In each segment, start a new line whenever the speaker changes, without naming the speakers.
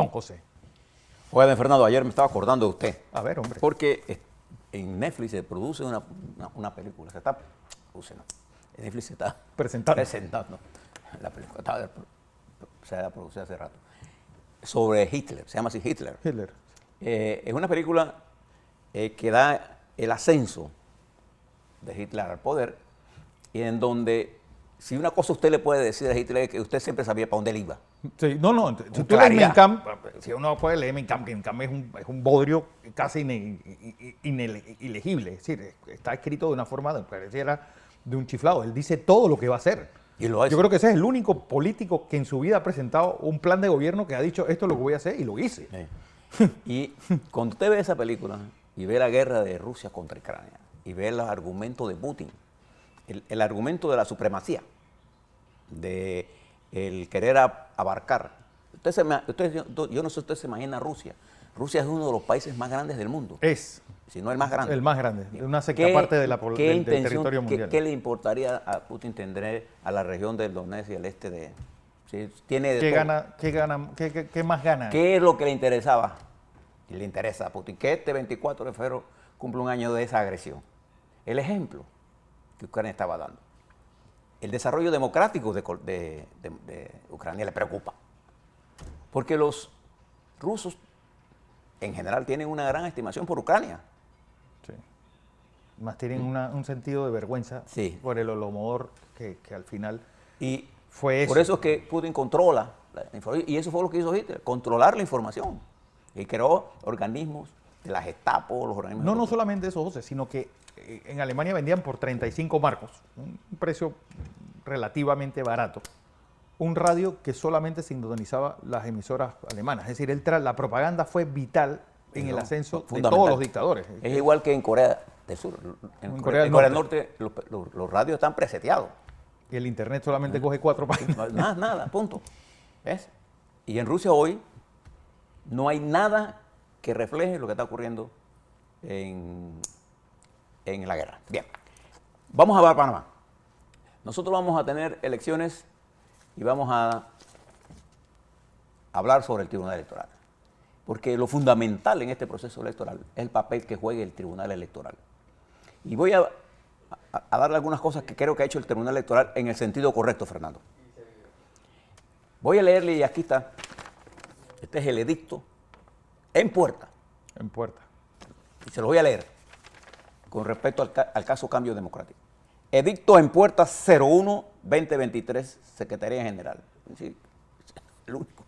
Don José.
Oigan, Fernando, ayer me estaba acordando de usted.
A ver, hombre.
Porque en Netflix se produce una película. Netflix se está presentando la película. Se ha producido hace rato. Sobre Hitler, se llama así Hitler. Es una película que da el ascenso de Hitler al poder y en donde, si una cosa usted le puede decir a Hitler es que usted siempre sabía para dónde él iba.
Sí, no, si tú lees Mein Kampf, si uno puede leer Mein Kampf es un bodrio casi ilegible, es decir, está escrito de una forma que pareciera de un chiflado, él dice todo lo que va a hacer.
Y lo hace.
Yo creo que ese es el único político que en su vida ha presentado un plan de gobierno que ha dicho esto es lo que voy a hacer y lo hice.
Y cuando usted ve esa película y ve la guerra de Rusia contra Ucrania y ve los argumentos de Putin, el argumento de la supremacía, de el querer abarcar. Yo no sé si usted se imagina Rusia. Rusia es uno de los países más grandes del mundo. Si no el más grande.
El más grande, una sexta parte del territorio mundial.
¿Qué le importaría a Putin tener a la región del Donetsk y el este de... ¿sí?
¿Qué más gana?
¿Qué es lo que le interesaba? Y le interesa a Putin. Que este 24 de febrero cumple un año de esa agresión. El ejemplo que Ucrania estaba dando. El desarrollo democrático de Ucrania le preocupa. Porque los rusos, en general, tienen una gran estimación por Ucrania.
Sí. Más tienen un sentido de vergüenza por el Holodomor que al final fue eso.
Por eso es que Putin controla la información. Y eso fue lo que hizo Hitler, controlar la información. Y creó organismos de la Gestapo, los organismos...
No solamente eso, José, sino que en Alemania vendían por 35 marcos, un precio relativamente barato, un radio que solamente sintonizaba las emisoras alemanas. Es decir, la propaganda fue vital en el ascenso de todos los dictadores.
Es igual que en Corea del Sur. En Corea del Norte los radios están preseteados.
Y el internet solamente coge 4 páginas.
Nada, punto. ¿Ves? Y en Rusia hoy no hay nada que refleje lo que está ocurriendo en la guerra. Bien, vamos a ver Panamá. Nosotros vamos a tener elecciones y vamos a hablar sobre el Tribunal Electoral. Porque lo fundamental en este proceso electoral es el papel que juegue el Tribunal Electoral. Y voy a darle algunas cosas que creo que ha hecho el Tribunal Electoral en el sentido correcto, Fernando. Voy a leerle y aquí está. Este es el edicto en puerta.
En puerta.
Y se lo voy a leer con respecto al caso Cambio Democrático. Edicto en puerta 01-2023, Secretaría General. Sí, el único.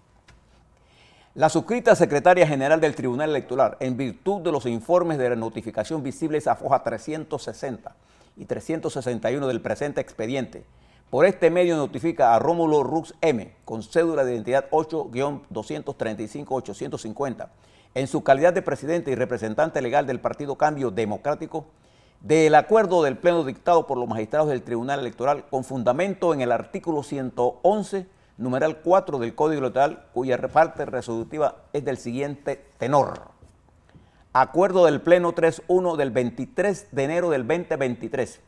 La suscrita Secretaria General del Tribunal Electoral, en virtud de los informes de la notificación visibles a foja 360 y 361 del presente expediente, por este medio notifica a Rómulo Rux M., con cédula de identidad 8-235-850, en su calidad de presidente y representante legal del Partido Cambio Democrático, del acuerdo del Pleno dictado por los magistrados del Tribunal Electoral con fundamento en el artículo 111, numeral 4 del Código Electoral, cuya parte resolutiva es del siguiente tenor. Acuerdo del Pleno 3.1 del 23 de enero del 2023,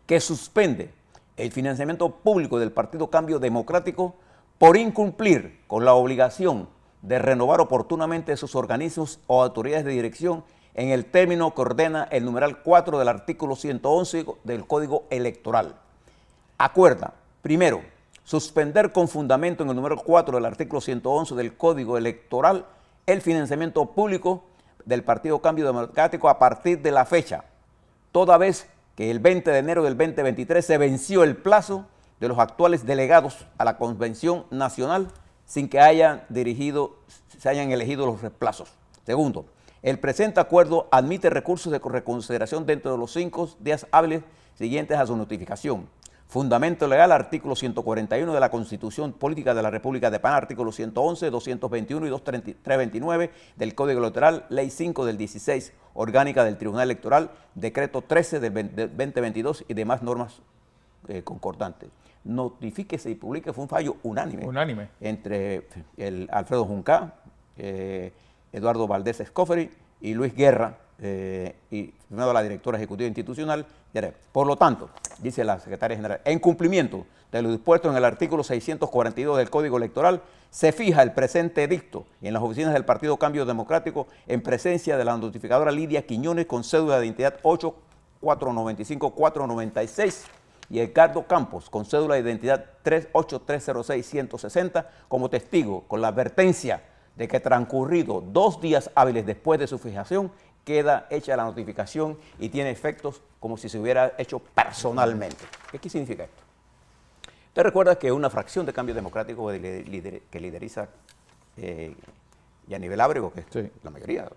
que suspende el financiamiento público del Partido Cambio Democrático por incumplir con la obligación de renovar oportunamente sus organismos o autoridades de dirección en el término que ordena el numeral 4 del artículo 111 del Código Electoral. Acuerda, primero, suspender con fundamento en el número 4 del artículo 111 del Código Electoral el financiamiento público del Partido Cambio Democrático a partir de la fecha, toda vez que el 20 de enero del 2023 se venció el plazo de los actuales delegados a la Convención Nacional sin que se hayan elegido los reemplazos. Segundo, el presente acuerdo admite recursos de reconsideración dentro de los 5 días hábiles siguientes a su notificación. Fundamento legal, artículo 141 de la Constitución Política de la República de Panamá, artículo 111, 221 y 329 del Código Electoral, Ley 5 del 16, Orgánica del Tribunal Electoral, Decreto 13 del 2022 y demás normas concordantes. Notifíquese y publique, fue un fallo unánime. Entre Alfredo Juncá, Eduardo Valdés Escoferi y Luis Guerra, y firmado la directora ejecutiva institucional. Por lo tanto, dice la secretaria general, en cumplimiento de lo dispuesto en el artículo 642 del Código Electoral, se fija el presente edicto en las oficinas del Partido Cambio Democrático en presencia de la notificadora Lidia Quiñones con cédula de identidad 8495496 y Edgardo Campos con cédula de identidad 38306-160 como testigo, con la advertencia de que transcurrido 2 días hábiles después de su fijación, queda hecha la notificación y tiene efectos como si se hubiera hecho personalmente. ¿Qué significa esto? Usted recuerda que una fracción de Cambio Democrático que lideriza Yanivel Ábrego, que es la mayoría,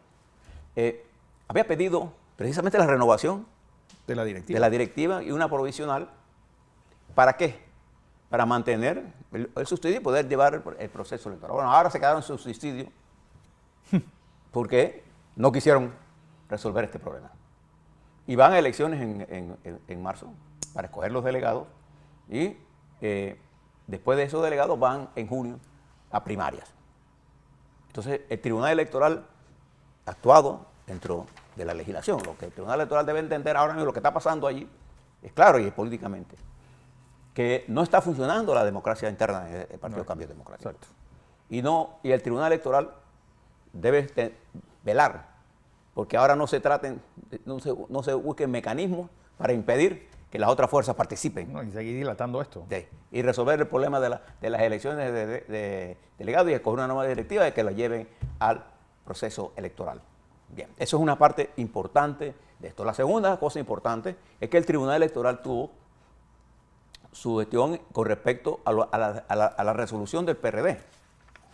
había pedido precisamente la renovación
de la
directiva y una provisional. ¿Para qué? Para mantener el subsidio y poder llevar el proceso electoral. Bueno, ahora se quedaron sin subsidio porque no quisieron resolver este problema. Y van a elecciones en marzo para escoger los delegados y después de esos delegados van en junio a primarias. Entonces, el Tribunal Electoral ha actuado dentro de la legislación. Lo que el Tribunal Electoral debe entender ahora mismo, lo que está pasando allí, es claro y es políticamente, que no está funcionando la democracia interna del Partido Cambio Democrático.
Exacto.
Y el Tribunal Electoral debe velar, porque ahora no se busquen mecanismos para impedir que las otras fuerzas participen.
No, y seguir dilatando esto.
Y resolver el problema de las elecciones de delegados y escoger una nueva directiva que la lleven al proceso electoral. Bien, eso es una parte importante de esto. La segunda cosa importante es que el Tribunal Electoral tuvo su gestión con respecto a la resolución del PRD.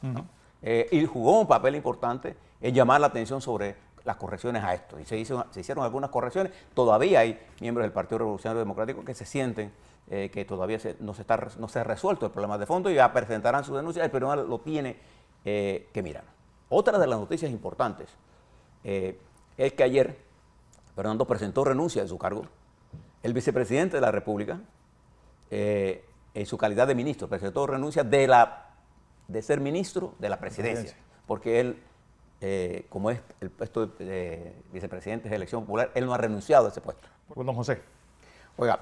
¿No? Y jugó un papel importante en llamar la atención sobre las correcciones a esto. Y se hicieron algunas correcciones. Todavía hay miembros del Partido Revolucionario Democrático que se sienten que todavía no se ha resuelto el problema de fondo y ya presentarán su denuncia. El tribunal lo tiene que mirar. Otra de las noticias importantes es que ayer Fernando presentó renuncia de su cargo. El vicepresidente de la República, en su calidad de ministro, presentó renuncia de ser ministro de la presidencia, porque él, como es el puesto de vicepresidente de elección popular, él no ha renunciado a ese puesto.
Pues, don José.
Oiga,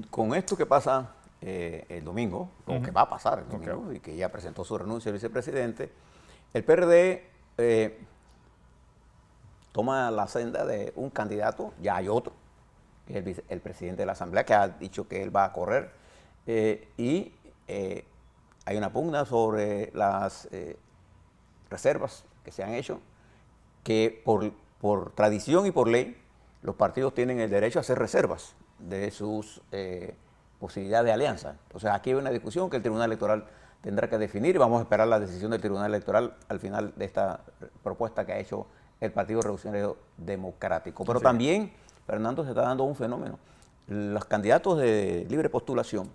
con esto que pasa el domingo, o que va a pasar el domingo, y que ya presentó su renuncia el vicepresidente, el PRD toma la senda de un candidato, ya hay otro, que es el presidente de la Asamblea, que ha dicho que él va a correr, y hay una pugna sobre las reservas que se han hecho, que por tradición y por ley, los partidos tienen el derecho a hacer reservas de sus posibilidades de alianza. Entonces aquí hay una discusión que el Tribunal Electoral tendrá que definir y vamos a esperar la decisión del Tribunal Electoral al final de esta propuesta que ha hecho el Partido Revolucionario Democrático. Pero también, Fernando, se está dando un fenómeno. Los candidatos de libre postulación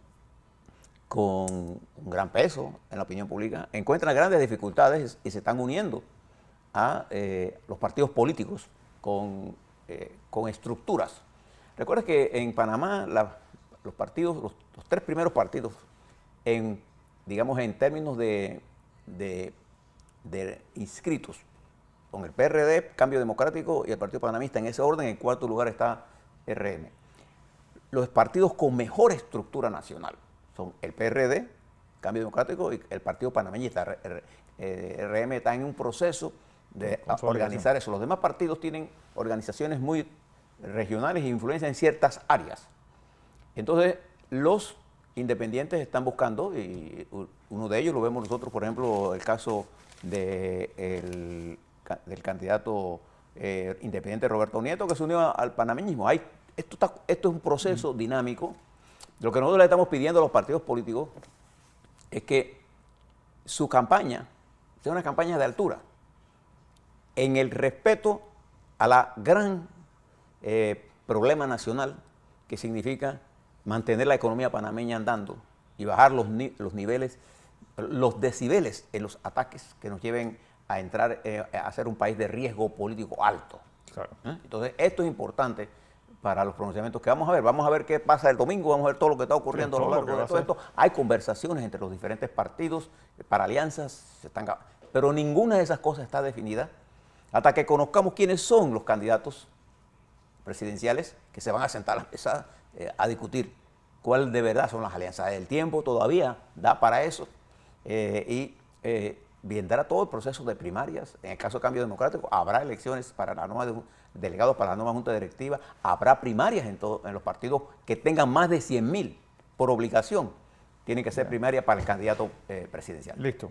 con un gran peso en la opinión pública encuentran grandes dificultades y se están uniendo a los partidos políticos con estructuras. Recuerda que en Panamá los partidos, los 3 primeros partidos, digamos en términos de inscritos, con el PRD, Cambio Democrático y el Partido Panamista, en ese orden, en cuarto lugar está RM. Los partidos con mejor estructura nacional son el PRD, Cambio Democrático y el Partido Panameñista. RM está en un proceso de organizar eso. Los demás partidos tienen organizaciones muy regionales e influencia en ciertas áreas. Entonces, los independientes están buscando, y uno de ellos lo vemos nosotros, por ejemplo, el caso del candidato independiente Roberto Nieto, que se unió al panameñismo. Esto es un proceso dinámico. Lo que nosotros le estamos pidiendo a los partidos políticos es que su campaña sea una campaña de altura, en el respeto a la gran problema nacional que significa mantener la economía panameña andando y bajar los niveles, los decibeles en los ataques que nos lleven a entrar a ser un país de riesgo político alto.
Claro.
Entonces, esto es importante para los pronunciamientos que vamos a ver. Vamos a ver qué pasa el domingo, vamos a ver todo lo que está ocurriendo a lo largo de todo esto. Hay conversaciones entre los diferentes partidos para alianzas, pero ninguna de esas cosas está definida hasta que conozcamos quiénes son los candidatos presidenciales que se van a sentar a la mesa a discutir cuál de verdad son las alianzas. El tiempo todavía da para eso vendrá todo el proceso de primarias. En el caso de Cambio Democrático, habrá elecciones para la nueva delegados para la nueva Junta Directiva, habrá primarias en los partidos que tengan más de 100.000 por obligación. Tiene que ser primaria para el candidato presidencial.
Listo.